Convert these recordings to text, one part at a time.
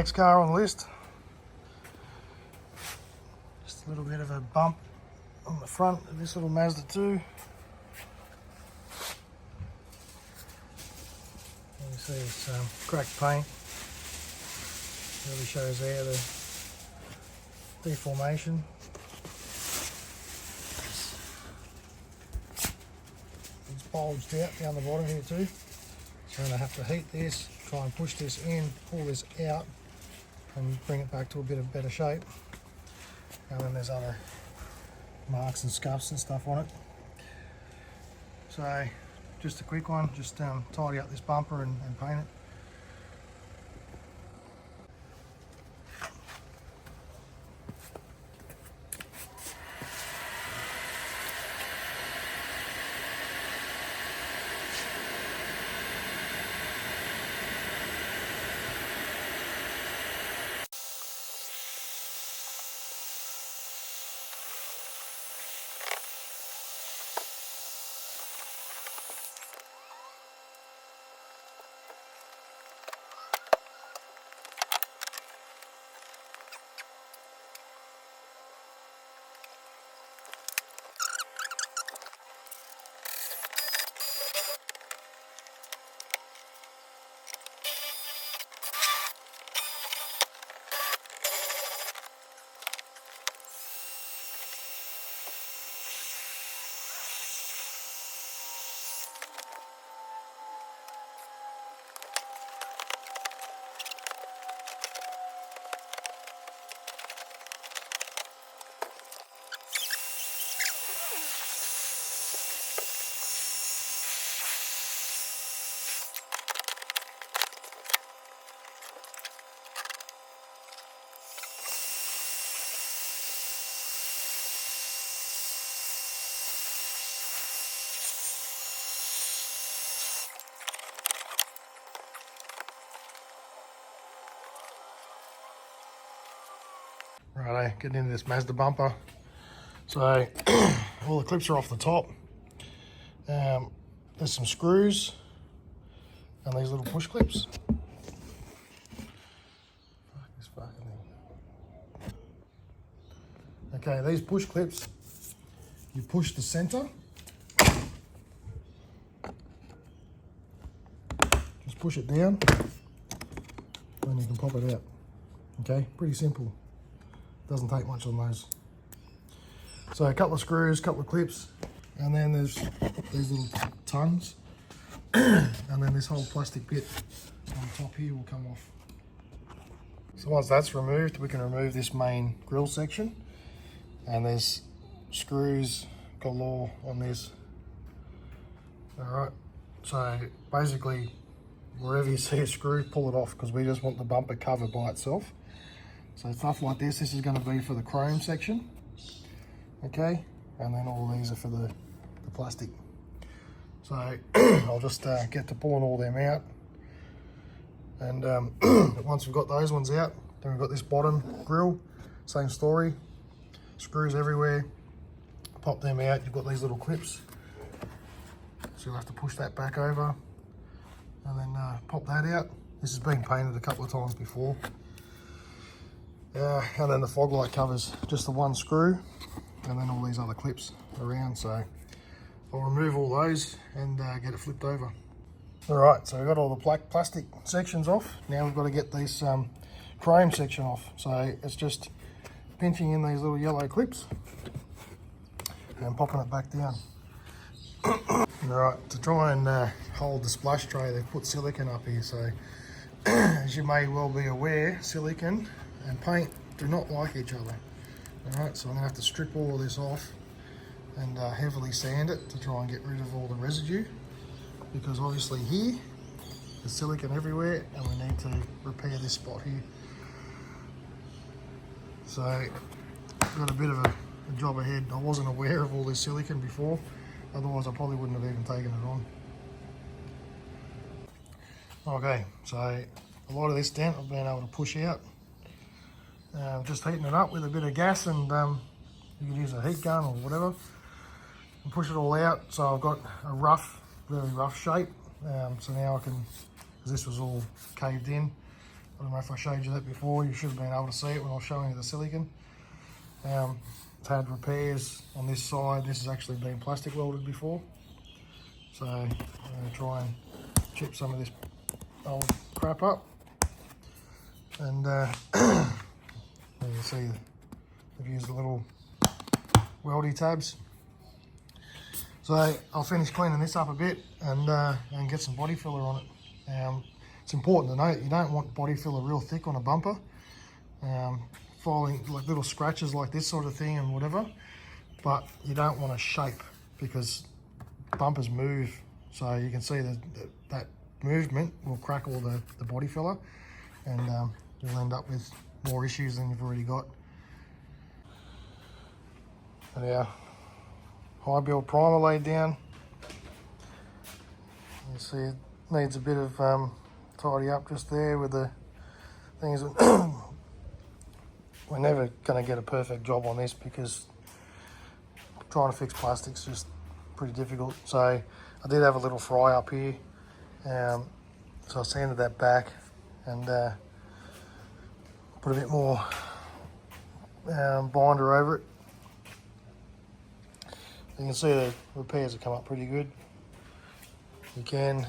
next car on the list. Just a little bit of a bump on the front of this little Mazda 2. You see it's cracked paint. Really shows there the deformation. It's bulged out down the bottom here too. So I'm going to have to heat this, try and push this in, pull this out and bring it back to a bit of better shape. And then there's other marks and scuffs and stuff on it. So just a quick one, just tidy up this bumper and paint it. Righto, getting into this Mazda bumper. So all the clips are off the top. There's some screws and these little push clips. This fucking thing. Okay, these push clips, you push the center. Just push it down and you can pop it out. Okay, pretty simple. Doesn't take much on those. So a couple of screws, couple of clips, and then there's these little tongues, and then this whole plastic bit on top here will come off. So once that's removed, we can remove this main grille section, and there's screws galore on this. All right, so basically wherever you see a screw, pull it off, because we just want the bumper cover by itself. So stuff like this is going to be for the chrome section, okay, and then all these are for the plastic. So I'll just get to pulling all them out, and once we've got those ones out, then we've got this bottom grille, same story, screws everywhere, pop them out. You've got these little clips, so you'll have to push that back over and then pop that out. This has been painted a couple of times before. And then the fog light covers just the one screw, and then all these other clips around. So I'll remove all those and get it flipped over. All right, so we've got all the plastic sections off. Now we've got to get this chrome section off. So it's just pinching in these little yellow clips and popping it back down. All right, to try and hold the splash tray, they've put silicone up here. So as you may well be aware, silicone and paint do not like each other. All right, so I'm gonna have to strip all of this off and heavily sand it to try and get rid of all the residue, because obviously here there's silicone everywhere and we need to repair this spot here. So I've got a bit of a job ahead. I wasn't aware of all this silicone before, otherwise I probably wouldn't have even taken it on. Okay, so a lot of this dent I've been able to push out. Just heating it up with a bit of gas, and you can use a heat gun or whatever and push it all out. So I've got a rough, very rough shape. So now I can, because this was all caved in, I don't know if I showed you that before. You should have been able to see it when I was showing you the silicon. It's had repairs on this side. This has actually been plastic welded before. So I'm going to try and chip some of this old crap up. And you can see I've used the little weldy tabs. So I'll finish cleaning this up a bit and get some body filler on it. It's important to note you don't want body filler real thick on a bumper. Falling like little scratches like this sort of thing and whatever, but you don't want to shape because bumpers move. So you can see that movement will crack all the body filler, and you'll end up with more issues than you've already got. And our high build primer laid down. You see it needs a bit of tidy up just there with the things. We're never going to get a perfect job on this because trying to fix plastic's is just pretty difficult. So I did have a little fry up here, so I sanded that back and put a bit more binder over it. You can see the repairs have come up pretty good. You can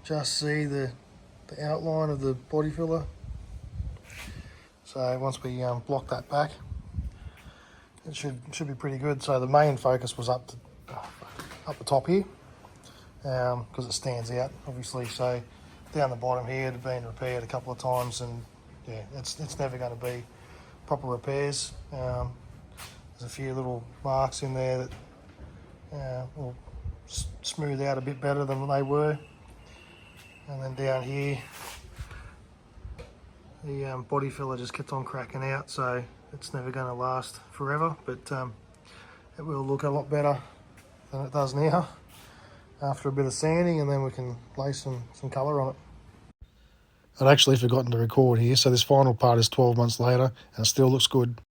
just see the outline of the body filler. So once we block that back, it should be pretty good. So the main focus was up the top here, because it stands out obviously. So down the bottom here it had been repaired a couple of times, and yeah, it's never going to be proper repairs. There's a few little marks in there that will smooth out a bit better than they were. And then down here, the body filler just kept on cracking out, so it's never going to last forever, but it will look a lot better than it does now after a bit of sanding, and then we can lay some colour on it. I'd actually forgotten to record here, so this final part is 12 months later and it still looks good.